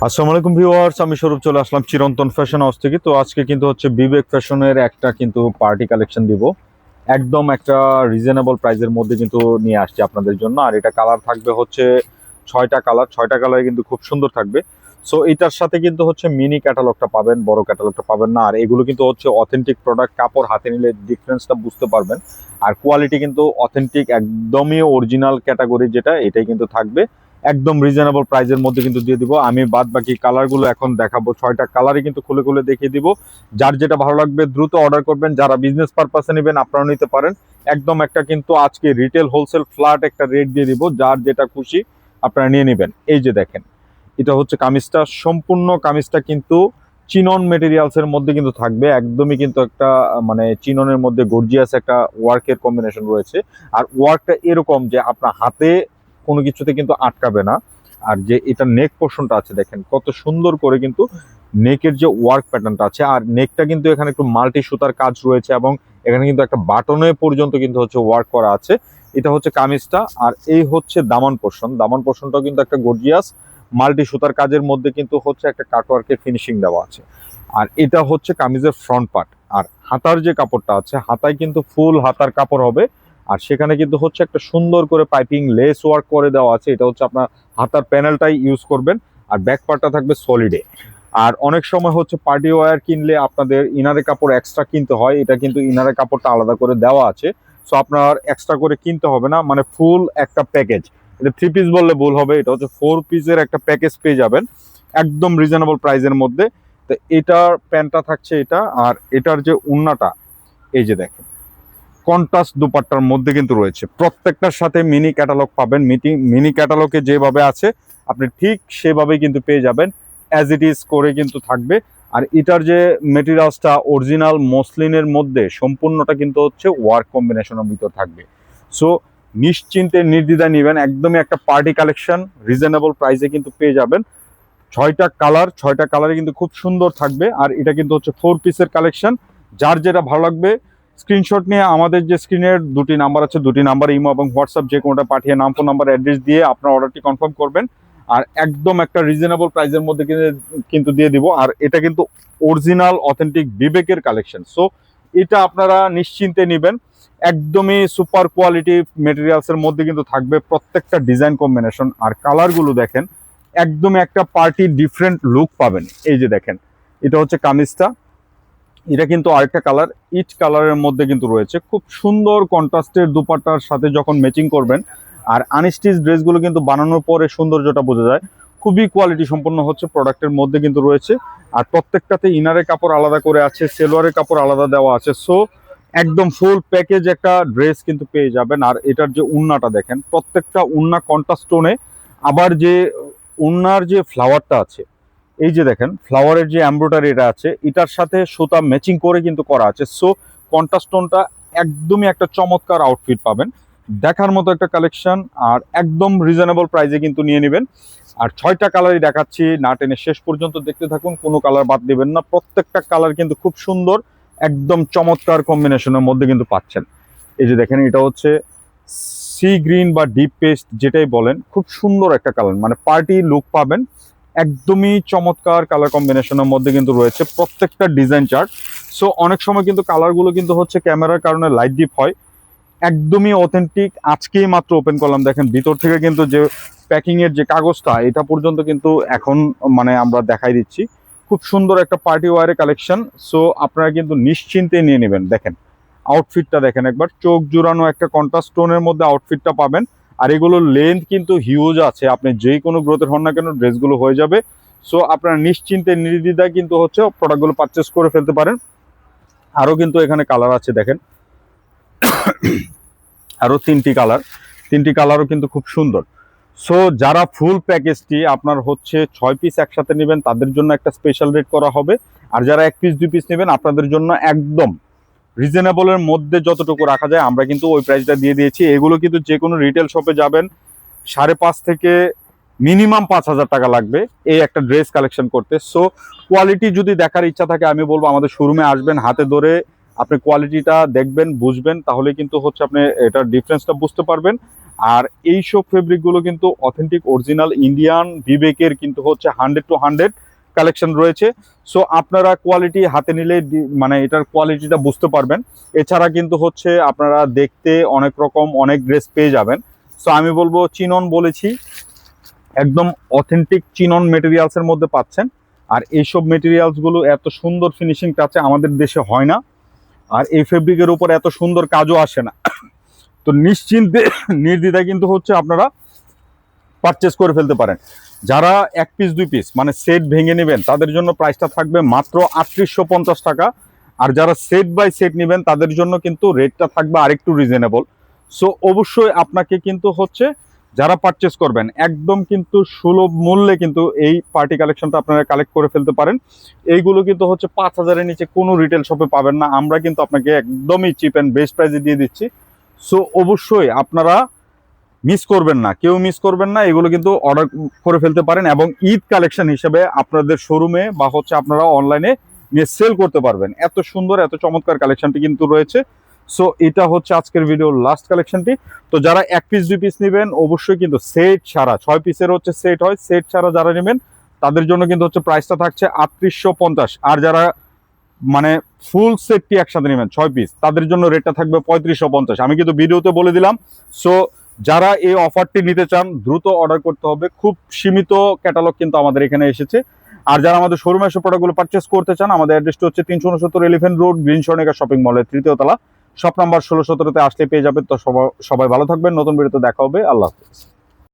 আসসালামু আলাইকুম ভিউয়ার্স, আমি স্বরূপ চলে আসলাম চিরন্তন ফ্যাশন হাউস থেকে। তো আজকে কিন্তু হচ্ছে বিবেক ফ্যাশনের একটা কিন্তু পার্টি কালেকশন দিব। একদম একটা রিজনেবল প্রাইসের মধ্যে কিন্তু নিয়ে আসছি আপনাদের জন্য। আর এটা কালার থাকবে হচ্ছে 6টা কালার কিন্তু খুব সুন্দর থাকবে। সো এটার সাথে কিন্তু হচ্ছে মিনি ক্যাটালগটা পাবেন, বড় ক্যাটালগটা পাবেন না। আর এগুলো কিন্তু হচ্ছে অথেন্টিক প্রোডাক্ট, কাপড় হাতে নিলে ডিফারেন্সটা বুঝতে পারবেন। আর কোয়ালিটি কিন্তু অথেন্টিক, একদমই অরিজিনাল ক্যাটাগরি যেটা, এটাই কিন্তু থাকবে। একদম রিজনেবল প্রাইসের মধ্যে কিন্তু দিয়ে দিব। আমি বাদ বাকি কালারগুলো এখন দেখাবো, 6টা কালারই কিন্তু খুলে খুলে দেখিয়ে দিব। যার যেটা ভালো লাগবে দ্রুত অর্ডার করবেন। যারা বিজনেস পারপাসে নেবেন আপনারা নিতে পারেন। একদম একটা কিন্তু আজকে রিটেল হোলসেল ফ্ল্যাট একটা রেট দিয়ে দিব, যার যেটা খুশি আপনারা নিয়ে নেবেন। এই যে দেখেন, এটা হচ্ছে কামিজটা, সম্পূর্ণ কামিজটা কিন্তু চিনন মেটেরিয়ালস এর মধ্যে কিন্তু থাকবে। একদমই কিন্তু একটা মানে চিননের মধ্যে গর্জিয়াস একটা ওয়ার্কের কম্বিনেশন রয়েছে। আর ওয়ার্কটা এরকম যে আপনার হাতে কোনো কিছুতে কিন্তু আটকাবে না। আর যে এটা নেক পোর্শনটা আছে দেখেন কত সুন্দর করে কিন্তু নেকের যে ওয়ার্ক প্যাটার্নটা আছে, আর নেকটা কিন্তু এখানে একটু মাল্টি সুতার কাজ রয়েছে এবং এখানে কিন্তু একটা বাটনে পর্যন্ত কিন্তু হচ্ছে ওয়ার্ক করা আছে। এটা হচ্ছে কামিজটা। আর এই হচ্ছে দামান পোর্শন, দামান পোর্শনটাও কিন্তু একটা গর্জিয়াস মাল্টি সুতার কাজের মধ্যে কিন্তু হচ্ছে একটা কাটওয়ার্কের ফিনিশিং দেওয়া আছে। আর এটা হচ্ছে কামিজের ফ্রন্ট পার্ট। আর হাতার যে কাপড়টা আছে, হাতায় কিন্তু ফুল হাতার কাপড় হবে। আর সেখানে কিন্তু হচ্ছে একটা সুন্দর করে পাইপিং লেস ওয়ার্ক করে দেওয়া আছে। এটা হচ্ছে আপনার হাতার প্যানেলটাই ইউজ করবেন। আর ব্যাক পার্টটা থাকবে সলিডে। আর অনেক সময় হচ্ছে পার্টি ওয়্যার কিনলে আপনাদের ইনারে কাপড় এক্সট্রা কিনতে হয়, এটা কিন্তু ইনারে কাপড়টা আলাদা করে দেওয়া আছে। সো আপনার এক্সট্রা করে কিনতে হবে না, মানে ফুল একটা প্যাকেজ। এটা 3 পিস বললে ভুল হবে, এটা হচ্ছে 4 পিসের একটা প্যাকেজ পেয়ে যাবেন একদম রিজনেবল প্রাইসের মধ্যে। তো এটার প্যান্টটা থাকছে এটা, আর এটার যে উন্নাটা এই যে দেখেন কন্ট্রাস্ট দুপাট্টার মধ্যে কিন্তু রয়েছে। প্রত্যেকটার সাথে মিনি ক্যাটালগ পাবেন। মিনি ক্যাটালগে যেভাবে আছে আপনি ঠিক সেভাবেই কিন্তু পেয়ে যাবেন, অ্যাজ ইট ইজ করে কিন্তু থাকবে। আর এটার যে মেটেরিয়ালসটা অরিজিনাল মসলিনের মধ্যে, সম্পূর্ণটা কিন্তু হচ্ছে ওয়ার্ক কম্বিনেশনের ভিতর থাকবে। সো নিশ্চিন্তে নির্দ্বিধায় নেবেন, একদমই একটা পার্টি কালেকশন, রিজনেবল প্রাইসে কিন্তু পেয়ে যাবেন। 6টা কালারে কিন্তু খুব সুন্দর থাকবে। আর এটা কিন্তু হচ্ছে 4 পিসের কালেকশন। যার যেটা ভালো লাগবে স্ক্রিনশট নিয়ে আমাদের যে স্ক্রিনের 2টি নাম্বার আছে, 2টি নাম্বার ইমো এবং হোয়াটসঅ্যাপ যে কোনোটা পাঠিয়ে নাম, ফোন নাম্বার, অ্যাড্রেস দিয়ে আপনার অর্ডারটি কনফার্ম করবেন। আর একদম একটা রিজনেবল প্রাইসের মধ্যে কিন্তু দিয়ে দিব। আর এটা কিন্তু অরিজিনাল অথেন্টিক বিবেকের কালেকশন। সো এটা আপনারা নিশ্চিন্তে নেবেন। একদমই সুপার কোয়ালিটি মেটেরিয়ালসের মধ্যে কিন্তু থাকবে প্রত্যেকটা ডিজাইন কম্বিনেশন। আর কালারগুলো দেখেন, একদমই একটা পার্টি ডিফারেন্ট লুক পাবেন। এই যে দেখেন, এটা হচ্ছে কামিজটা, এটা কিন্তু আরেকটা কালার ইট কালারের মধ্যে কিন্তু রয়েছে। খুব সুন্দর কন্ট্রাস্টের দুপাট্টার সাথে যখন ম্যাচিং করবেন। আর আনস্টিচ ড্রেসগুলো কিন্তু বানানোর পরে সৌন্দর্যটা বোঝা যায়। খুবই কোয়ালিটি সম্পন্ন হচ্ছে প্রোডাক্টের মধ্যে কিন্তু রয়েছে। আর প্রত্যেকটাতে ইনারের কাপড় আলাদা করে আছে, সেলোয়ারের কাপড় আলাদা দেওয়া আছে। সো একদম ফুল প্যাকেজ একটা ড্রেস কিন্তু পেয়ে যাবেন। আর এটার যে উন্নাটা দেখেন, প্রত্যেকটা উন্না কন্ট্রাস্ট টোনে। আবার যে উন্নার যে ফ্লাওয়ারটা আছে, এই যে দেখেন ফ্লাওয়ারের যে এমব্রয়ডারি এটা আছে, এটার সাথে সুতা ম্যাচিং করে কিন্তু করা আছে। সো কন্ট্রাস্ট টোনটা একদমই একটা চমৎকার আউটফিট পাবেন, দেখার মতো একটা কালেকশন। আর একদম রিজনেবল প্রাইসে কিন্তু নিয়ে নেবেন। আর 6টা কালারই দেখাচ্ছি, না টেনে শেষ পর্যন্ত দেখতে থাকুন, কোনো কালার বাদ দিবেন না। প্রত্যেকটা কালার কিন্তু খুব সুন্দর, একদম চমৎকার কম্বিনেশনের মধ্যে কিন্তু পাচ্ছেন। এই যে দেখেন, এটা হচ্ছে সি গ্রিন বা ডিপ পেস্ট যেটাই বলেন, খুব সুন্দর একটা কালার, মানে পার্টি লুক পাবেন। একদমই চমৎকার কালার কম্বিনেশনের মধ্যে কিন্তু রয়েছে প্রত্যেকটা ডিজাইন চার্ট। সো অনেক সময় কিন্তু কালারগুলো কিন্তু হচ্ছে ক্যামেরার কারণে লাইট ডিপ হয়। একদমই অথেন্টিক, আজকেই মাত্র ওপেন করলাম, দেখেন ভিতর থেকে কিন্তু যে প্যাকিং এর যে কাগজটা এটা পর্যন্ত কিন্তু এখন মানে আমরা দেখাই দিচ্ছি। খুব সুন্দর একটা পার্টি ওয়ারের কালেকশন। সো আপনারা কিন্তু নিশ্চিন্তে নিয়ে নেবেন। দেখেন আউটফিটটা দেখেন একবার, চোখ জুড়ানো একটা কন্ট্রাস্ট টোনের মধ্যে আউটফিটটা পাবেন। আর এগুলোর লেন্থ কিন্তু হিউজ আছে, আপনি যেই কোনো গ্রোথের হন না কেন ড্রেসগুলো হয়ে যাবে। সো আপনারা নিশ্চিন্তে নির্দ্বিধায় কিন্তু হচ্ছে প্রোডাক্টগুলো পারচেস করে ফেলতে পারেন। আরও কিন্তু এখানে কালার আছে দেখেন, আরও 3টি কালারও কিন্তু খুব সুন্দর। সো যারা ফুল প্যাকেজটি আপনার হচ্ছে 6 পিস একসাথে নেবেন তাদের জন্য একটা স্পেশাল রেট করা হবে। আর যারা 1 পিস 2 পিস নেবেন আপনাদের জন্য একদম রিজনেবলের মধ্যে যতটুকু রাখা যায় আমরা কিন্তু ওই প্রাইসটা দিয়ে দিয়েছি। এগুলো কিন্তু যে কোনো রিটেল শপে যাবেন 5.5 থেকে মিনিমাম 5,000 টাকা লাগবে এই একটা ড্রেস কালেকশন করতে। সো কোয়ালিটি যদি দেখার ইচ্ছা থাকে আমি বলবো আমাদের শোরুমে আসবেন, হাতে ধরে আপনি কোয়ালিটিটা দেখবেন, বুঝবেন, তাহলে কিন্তু হচ্ছে আপনি এটার ডিফারেন্সটা বুঝতে পারবেন। আর এইসব ফেব্রিকগুলো কিন্তু অথেন্টিক অরিজিনাল ইন্ডিয়ান বিবেকের কিন্তু হচ্ছে 100 কালেকশন রয়েছে। সো আপনারা কোয়ালিটি হাতে নিলে মানে এটার কোয়ালিটিটা বুঝতে পারবেন। এছাড়া কিন্তু হচ্ছে আপনারা দেখতে অনেক রকম অনেক ড্রেস পেয়ে যাবেন। সো আমি বলবো চিনন বলেছি, একদম অথেন্টিক চিনন মেটেরিয়ালসের মধ্যে পাচ্ছেন। আর এইসব মেটেরিয়ালসগুলো এত সুন্দর ফিনিশিং টাচে আমাদের দেশে হয় না, আর এই ফেব্রিকের উপর এত সুন্দর কাজও আসে না। তো নিশ্চিন্তে নির্দ্বিধায় কিন্তু হচ্ছে আপনারা পারচেস করে ফেলতে পারেন। যারা 1 পিস 2 পিস মানে সেট ভেঙে নেবেন তাদের জন্য প্রাইসটা থাকবে মাত্র 3850 টাকা। আর যারা সেট বাই সেট নেবেন তাদের জন্য কিন্তু রেটটা থাকবে আরেকটু রিজনেবল। সো অবশ্যই আপনাকে কিন্তু হচ্ছে যারা পারচেস করবেন একদম কিন্তু সুলভ মূল্যে কিন্তু এই পার্টি কালেকশনটা আপনারা কালেক্ট করে ফেলতে পারেন। এইগুলো কিন্তু হচ্ছে 5000-এর নিচে কোনো রিটেল শপে পাবেন না, আমরা কিন্তু আপনাকে একদমই চিপ অ্যান্ড বেস্ট প্রাইসে দিয়ে দিচ্ছি। সো অবশ্যই আপনারা মিস করবেন না, কেউ মিস করবেন না, এগুলো কিন্তু অর্ডার করে ফেলতে পারেন এবং ঈদ কালেকশন হিসেবে আপনাদের শোরুমে বা হচ্ছে আপনারা অনলাইনে নিয়ে সেল করতে পারবেন। এত সুন্দর এত চমৎকার কালেকশনটি কিন্তু রয়েছে। সো এটা হচ্ছে আজকের ভিডিওর লাস্ট কালেকশনটি। তো যারা 1 পিস 2 পিস নেবেন অবশ্যই কিন্তু সেট ছাড়া, 6 পিসের হচ্ছে সেট হয়, সেট ছাড়া যারা নেবেন তাদের জন্য কিন্তু হচ্ছে প্রাইসটা থাকছে 3850। আর যারা মানে ফুল সেটটি একসাথে নেবেন 6 পিস তাদের জন্য রেটটা থাকবে 3550। আমি কিন্তু ভিডিওতে বলে দিলাম। সো যারা এই অফারটি নিতে চান দ্রুত অর্ডার করতে হবে, খুব সীমিত ক্যাটালগ কিন্তু আমাদের এখানে এসেছে। আর যারা আমাদের শোরুমে এসে প্রোডাক্টগুলো পারচেস করতে চান আমাদের অ্যাড্রেসটা হচ্ছে 369 elephant road, green Swarnika shopping মলের 3য় তলা, শপ নাম্বার 16-17-তে আসলে পেয়ে যাবেন। তো সবাই ভালো থাকবেন, নতুন ভিডিওতে দেখা হবে, আল্লাহ হাফেজ।